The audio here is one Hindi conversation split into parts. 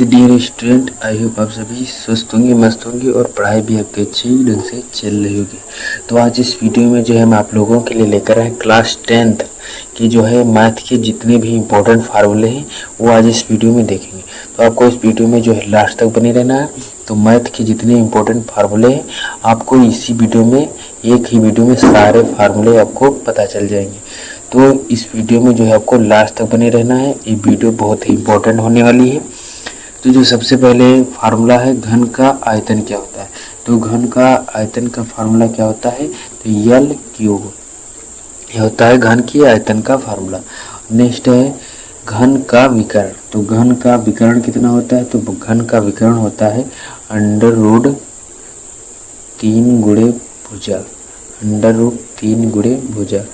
डियर स्टूडेंट, आई होप आप सभी स्वस्थ होंगे, मस्त होंगे और पढ़ाई भी आपकी अच्छी ढंग से चल रही होगी। तो आज इस वीडियो में जो है हम आप लोगों के लिए लेकर आए क्लास 10th की जो है मैथ के जितने भी इम्पोर्टेंट फार्मूले हैं वो आज इस वीडियो में देखेंगे। तो आपको इस वीडियो में जो है लास्ट तक बने रहना है। तो मैथ के जितने इम्पोर्टेंट फार्मूले हैं आपको इसी वीडियो में, एक ही वीडियो में सारे फार्मूले आपको पता चल जाएंगे। तो इस वीडियो में जो है आपको लास्ट तक बने रहना है। ये वीडियो बहुत ही इम्पोर्टेंट होने वाली है। तो जो सबसे पहले फार्मूला है घन का आयतन क्या होता है। तो घन का आयतन का फार्मूला क्या होता है, तो यल क्यूब, यह होता है घन की आयतन का फार्मूला। नेक्स्ट है घन का विकर्ण। तो घन का विकर्ण कितना होता है, तो घन का विकर्ण होता है अंडर रूट 3 गुणे भुजा, अंडर रूट 3 गुणे भुजा,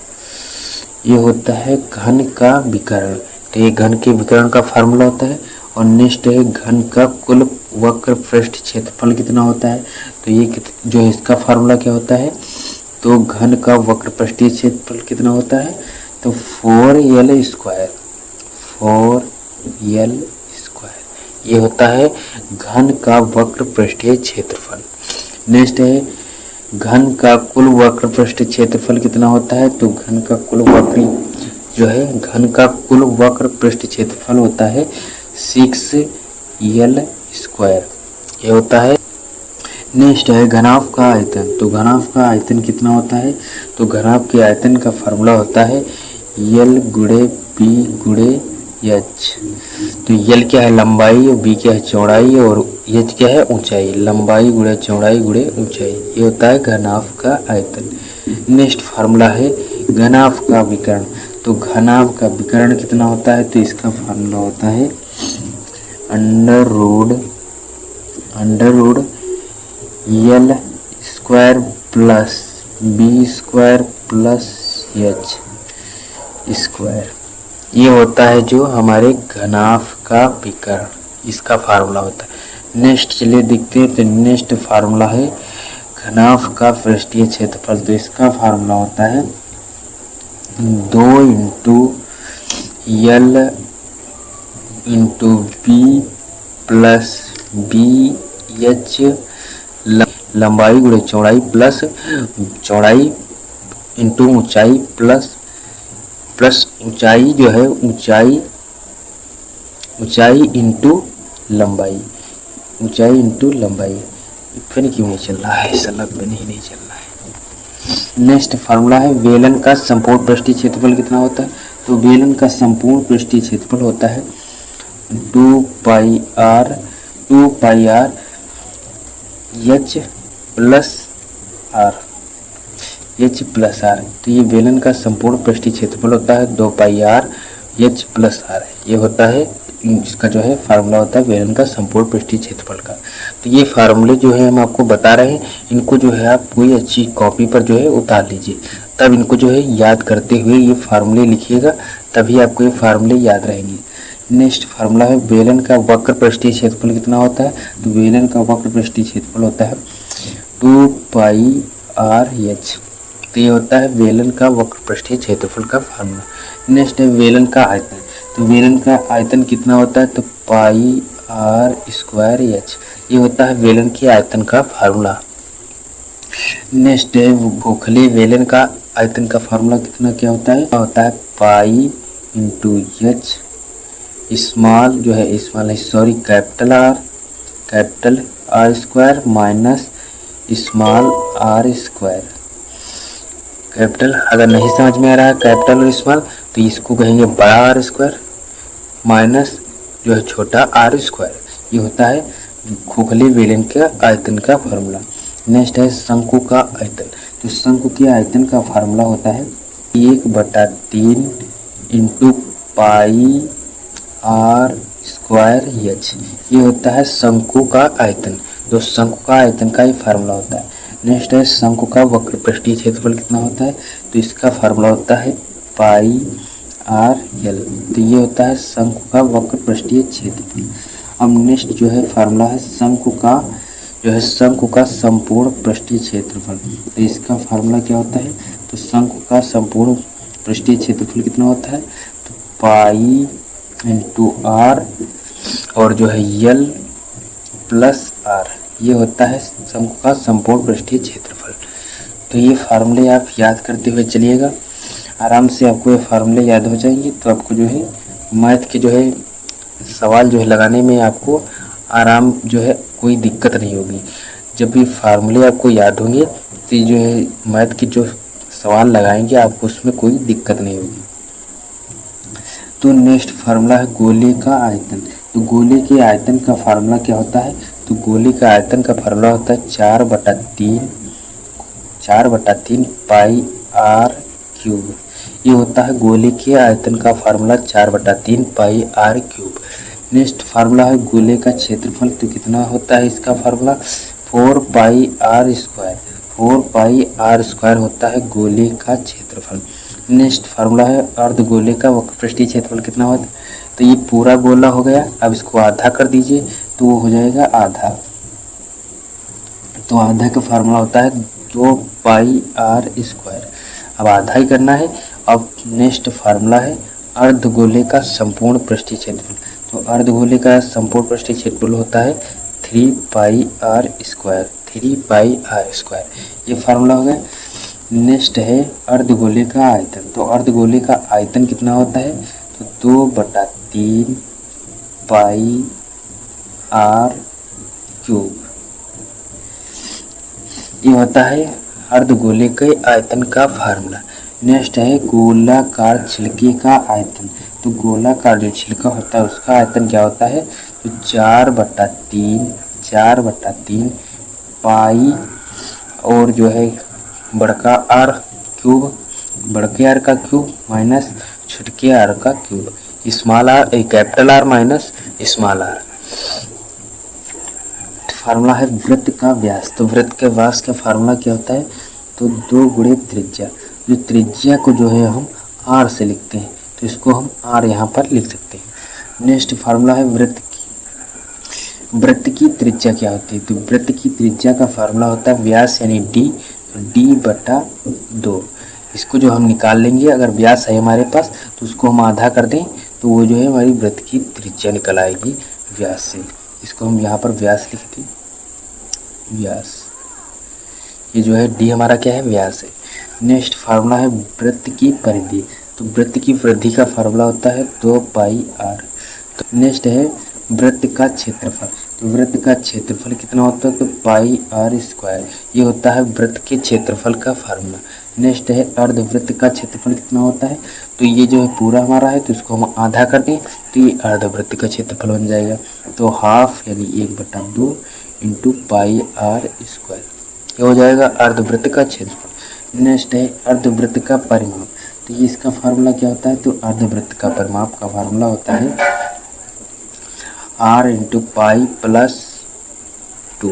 ये होता है घन का विकर्ण। तो ये घन के विकर्ण का फार्मूला होता है। और नेक्स्ट है घन का कुल वक्र पृष्ठ क्षेत्रफल कितना होता है। तो ये जो इसका फार्मूला क्या होता है, तो घन का वक्र पृष्ठीय क्षेत्रफल कितना होता है, तो 4l स्क्वायर, 4l स्क्वायर, ये होता है घन का वक्र पृष्ठीय क्षेत्रफल। नेक्स्ट है घन का कुल वक्र पृष्ठ क्षेत्रफल कितना होता है, तो घन का कुल वक्र जो है, घन का कुल वक्र पृष्ठ क्षेत्रफल होता है 6l स्क्वायर, ये होता है। नेक्स्ट है घनाभ का आयतन। तो घनाभ का आयतन कितना होता है, तो घनाभ के आयतन का फार्मूला होता है l गुणे b गुणे h। तो l क्या है लंबाई, और b क्या है चौड़ाई, और h क्या है ऊंचाई, लंबाई गुणे चौड़ाई गुणे ऊंचाई, ये होता है घनाभ का आयतन। नेक्स्ट फार्मूला है घनाभ का विकर्ण। तो घनाभ का विकर्ण कितना होता है, तो इसका फार्मूला होता है under root l square plus b square plus h square, ये होता है जो हमारे घनाभ का विकर्ण, इसका फार्मूला होता है। नेक्स्ट चलिए देखते हैं। तो नेक्स्ट फार्मूला है घनाभ का पृष्ठीय क्षेत्रफल। तो इसका फार्मूला होता है 2 into l into b plus b h, लंबाई गुणे चौड़ाई प्लस चौड़ाई इंटू ऊंचाई प्लस ऊंचाई जो है ऊंचाई इंटू लंबाई, ऊंचाई इंटू लंबाई। फिर क्यों नहीं चल रहा है, सलग पे नहीं चल रहा है। नेक्स्ट फार्मूला है बेलन का संपूर्ण पृष्ठीय क्षेत्रफल कितना होता है। तो बेलन का संपूर्ण पृष्ठीय क्षेत्रफल होता है 2 पाई आर एच प्लस आर। तो ये बेलन का संपूर्ण पृष्ठीय क्षेत्रफल होता है 2 पाई आर एच प्लस आर, ये होता है इसका जो है फार्मूला होता है बेलन का संपूर्ण पृष्ठीय क्षेत्रफल का। तो ये फार्मूले जो है हम आपको बता रहे हैं, इनको जो है आप कोई अच्छी कॉपी पर जो है उतार लीजिए, तब इनको जो है याद करते हुए ये फार्मूले लिखिएगा, तभी आपको ये फार्मूले याद रहेंगे। नेक्स्ट फार्मूला है बेलन का वक्र पृष्ठीय क्षेत्रफल कितना होता है। तो बेलन का वक्र पृष्ठीय क्षेत्रफल होता है 2 पाई आर एच। तो ये होता है बेलन का वक्र पृष्ठीय क्षेत्रफल का फार्मूला। नेक्स्ट है बेलन का आयतन। तो बेलन का आयतन कितना होता है, तो पाई आर स्क्वायर एच, ये होता है बेलन के आयतन का फार्मूला। नेक्स्ट है गोखले बेलन का आयतन का फार्मूला कितना क्या होता है पाई इंटू एच स्मॉल जो है capital r square minus small r square. Capital अगर नहीं समझ में आ रहा है कैपिटल और स्मॉल, तो इसको कहेंगे बड़ा आर स्क्वायर माइनस जो है छोटा आर स्क्वायर, ये होता है खोखले बेलन के आयतन का फार्मूला। नेक्स्ट है शंकु का आयतन। तो शंकु के आयतन का फार्मूला होता है 1/3 into pi are square h, ये होता है शंकु का आयतन। जो शंकु का आयतन का ही फार्मूला होता है। नेक्स्ट है शंकु का वक्र पृष्ठीय क्षेत्रफल कितना होता है। तो इसका फार्मूला होता है पाई आर एल। तो ये होता है शंकु का वक्र पृष्ठीय क्षेत्रफल। अब नेक्स्ट जो है फार्मूला है शंकु का संपूर्ण पृष्ठीय क्षेत्रफल। तो इसका फार्मूला क्या होता है, तो शंकु का संपूर्ण पृष्ठीय क्षेत्रफल कितना होता है, तो पाई इंटू आर और जो है यल प्लस आर, ये होता है सम का संपूर्ण पृष्ठीय क्षेत्रफल। तो ये फार्मूले आप याद करते हुए चलिएगा, आराम से आपको ये फार्मूले याद हो जाएंगे। तो आपको जो है मैथ के जो है सवाल जो है लगाने में आपको आराम जो है कोई दिक्कत नहीं होगी। जब भी फार्मूले आपको याद होंगे तो ये जो है मैथ के जो सवाल लगाएंगे आपको उसमें कोई दिक्कत नहीं होगी। तो नेक्स्ट फार्मूला है गोले का आयतन। तो गोले के आयतन का फार्मूला क्या होता है? तो गोले का आयतन का फार्मूला होता है 4/3 पाई आर क्यूब। ये होता है गोले के आयतन का formula 4/3 pi r cube. Next formula है गोले का क्षेत्रफल। तो कितना होता है इसका formula? 4 pi are square. 4 pi are square होता है गोले का क्षेत्रफल। नेक्स्ट फार्मूला है अर्धगोले का वक्रपृष्ठीय क्षेत्रफल कितना होता है? तो ये पूरा गोला हो गया, अब इसको आधा कर दीजिए तो वो हो जाएगा आधा। तो आधा का फार्मूला होता है 2 पाई आर स्क्वायर। अब आधा ही करना है। अब नेक्स्ट फार्मूला है अर्धगोले का संपूर्ण पृष्ठीय क्षेत्रफल। तो अर्धगोले का संपूर्ण पृष्ठीय क्षेत्रफल होता है 3 pi are square. 3 pi are square, ये फार्मूला हो गया। नेक्स्ट है अर्धगोले का आयतन। तो अर्धगोले का आयतन कितना होता है? तो 2/3 पाई आर क्यूब, ये होता है अर्धगोले के आयतन का फार्मूला। नेक्स्ट है गोलाकार छिलके का आयतन। तो गोलाकार जो छिलका होता है उसका आयतन क्या होता है? तो 4/3 पाई और जो है बड़का आर क्यूब, बड़के आर का क्यूब माइनस छोटके आर का cube, small r capital r minus small r. Formula है वृत्त का व्यास। तो वृत्त के व्यास का फार्मूला क्या होता है? तो 2 गुणे त्रिज्या। जो त्रिज्या को जो है हम आर से लिखते हैं तो इसको हम आर यहाँ पर लिख सकते हैं। नेक्स्ट फार्मूला है वृत्त की त्रिज्या क्या होती है? तो वृत्त की त्रिज्या का फार्मूला होता है व्यास यानी d/2। इसको जो हम निकाल लेंगे, अगर व्यास है हमारे पास तो उसको हम आधा कर दें तो वो जो है हमारी वृत्त की त्रिज्या निकल आएगी व्यास से। इसको हम यहाँ पर व्यास लिखते हैं, व्यास। ये जो है d हमारा क्या है? व्यास है। नेक्स्ट फार्मूला है वृत्त की परिधि। तो वृत्त की परिधि का फार्मूला होता है 2 पाई आर। तो नेक्स्ट है वृत्त का क्षेत्रफल। तो वृत्त का क्षेत्रफल कितना होता है? तो पाई आर स्क्वायर, ये होता है वृत्त के क्षेत्रफल का फार्मूला। नेक्स्ट है अर्धवृत्त का क्षेत्रफल कितना होता है? तो ये जो है पूरा हमारा है तो इसको हम आधा कर दें तो ये अर्धवृत्त का क्षेत्रफल बन जाएगा। तो हाफ यानी 1/2 इंटू पाई आर स्क्वायर, ये हो जाएगा अर्धवृत्त का क्षेत्रफल। नेक्स्ट है अर्धवृत्त का परिमाप। तो ये इसका फार्मूला क्या होता है? तो अर्धवृत्त का परिमाप का फार्मूला होता है r इंटू पाई प्लस 2,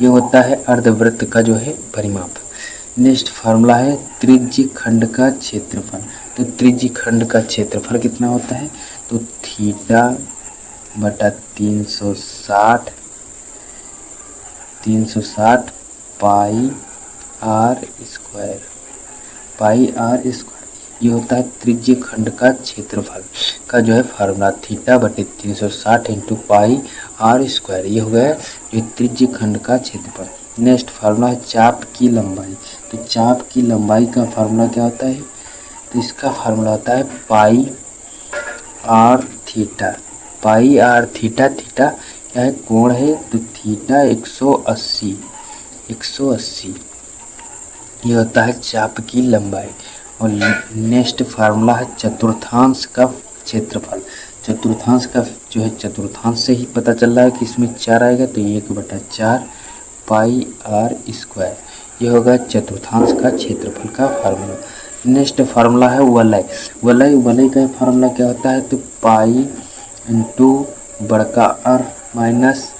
ये होता है अर्धवृत्त का जो है परिमाप। नेक्स्ट फार्मूला है त्रिज्य खंड का क्षेत्रफल। तो त्रिज्य खंड का क्षेत्रफल कितना होता है? तो θ/360 पाई आर स्क्वायर, ये होता है त्रिज्य खंड का क्षेत्रफल का जो है formula θ/360 into pi are square, ये हो गया जो त्रिज्य खंड का क्षेत्रफल। नेक्स्ट फार्मूला है चाप की लंबाई। तो चाप की लंबाई का फार्मूला क्या होता है? तो इसका फार्मूला होता है pi R theta. Pi R theta, theta क्या है? कोण है, तो थीटा 180, ये होता है चाप की लंबाई। और नेक्स्ट फार्मूला है चतुर्थांश का क्षेत्रफल। चतुर्थांश का जो है चतुर्थांश से ही पता चल रहा है कि इसमें 4 आएगा, तो 1/4 पाई आर स्क्वायर, ये होगा चतुर्थांश का क्षेत्रफल का फार्मूला। नेक्स्ट फार्मूला है वलय। वलय का फार्मूला क्या होता है? तो पाई इंटू बड़का आर माइनस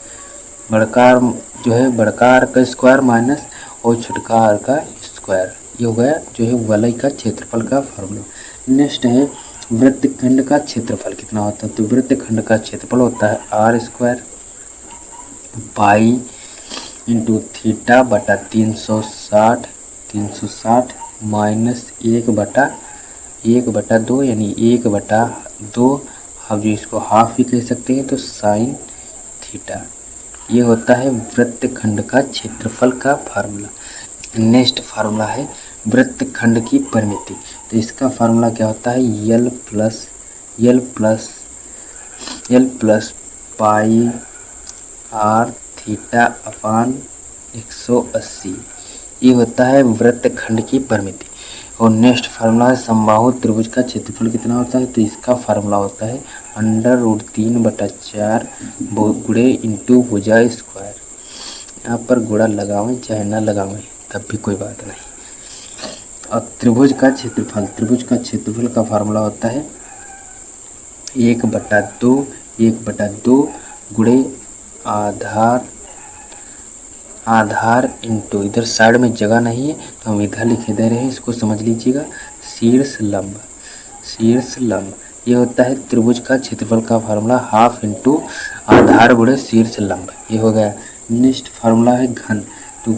बड़का आर जो है बड़का आर का स्क्वायर माइनस और छोटका आर का स्क्वायर, ये हो गया जो है वलय का क्षेत्रफल का फार्मूला। नेक्स्ट है वृत्तखंड का क्षेत्रफल कितना होता है? तो वृत्तखंड का क्षेत्रफल होता है R square pi into θ/360 minus 1/2 यानी 1/2 अब जो इसको हाफ भी कह सकते हैं, तो साइन थीटा। ये होता है वृत्तखंड का क्षेत्रफल का फार्मूला। नेक्स्ट फार्मूला है वृत्तखंड की परिमिति। तो इसका फार्मूला क्या होता है, L plus pi R theta upon 180। ये होता है वृत्तखंड की परिमिति। और नेक्स्ट फार्मूला है समबाहु त्रिभुज का क्षेत्रफल कितना होता है। तो इसका फार्मूला होता है √3/4 गुणे इंटू भुजा स्क्वायर। यहाँ पर गुणा लगावें चाहे ना लगावें तब भी कोई बात नहीं। और त्रिभुज का क्षेत्रफल का फार्मूला होता है 1/2 गुणे आधार इंटू, इधर साइड में जगह नहीं है तो हम इधर लिखे दे रहे हैं, इसको समझ लीजिएगा, शीर्ष लंब। ये होता है त्रिभुज का क्षेत्रफल का फार्मूला हाफ इंटू आधार गुणे शीर्ष लंब। ये हो गया। नेक्स्ट फार्मूला है घन। तो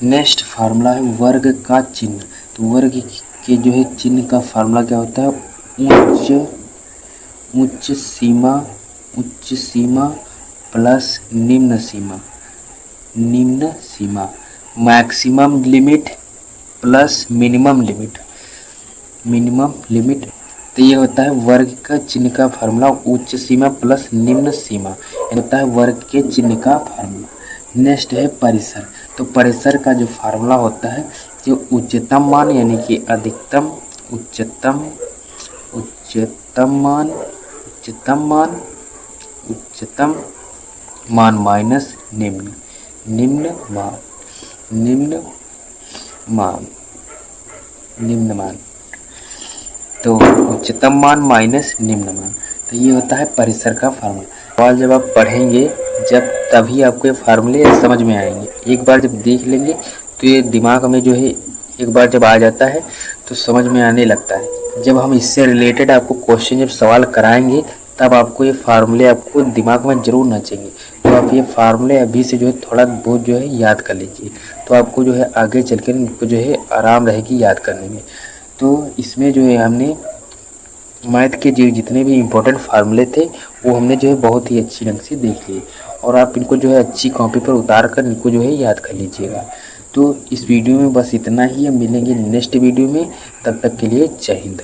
नेक्स्ट फार्मूला है वर्ग का चिन्ह। तो वर्ग के जो है चिन्ह का फार्मूला क्या होता है, उच्च सीमा प्लस निम्न सीमा, maximum limit plus minimum limit. तो ये होता है वर्ग का चिन्ह का फार्मूला उच्च सीमा प्लस निम्न सीमा। ये होता है वर्ग के चिन्ह का फार्मूला। नेक्स्ट है परिसर। तो परिसर का जो फार्मूला होता है, जो उच्चतम मान यानी कि अधिकतम, उच्चतम मान माइनस निम्न मान। तो उच्चतम मान माइनस निम्न मान। तो ये होता है परिसर का फार्मूला। और जब आप पढ़ेंगे तभी आपको ये फार्मूले समझ में आएंगे। एक बार जब देख लेंगे तो ये दिमाग में जो है एक बार जब आ जाता है तो समझ में आने लगता है। जब हम इससे रिलेटेड आपको क्वेश्चन जब सवाल कराएंगे तब आपको ये फार्मूले आपको दिमाग में जरूर नचेंगे। तो आप ये फार्मूले अभी से जो है थोड़ा बहुत जो है याद कर लीजिए, तो आपको जो है आगे चलकर इनको जो है आराम रहेगी याद करने में। तो इसमें जो है हमने मैथ के जो जितने भी इम्पोर्टेंट फार्मूले थे वो हमने जो है बहुत ही अच्छी ढंग से देख लिए, और आप इनको जो है अच्छी कॉपी पर उतार कर इनको जो है याद कर लीजिएगा। तो इस वीडियो में बस इतना ही, हम मिलेंगे नेक्स्ट वीडियो में, तब तक के लिए जय हिंद।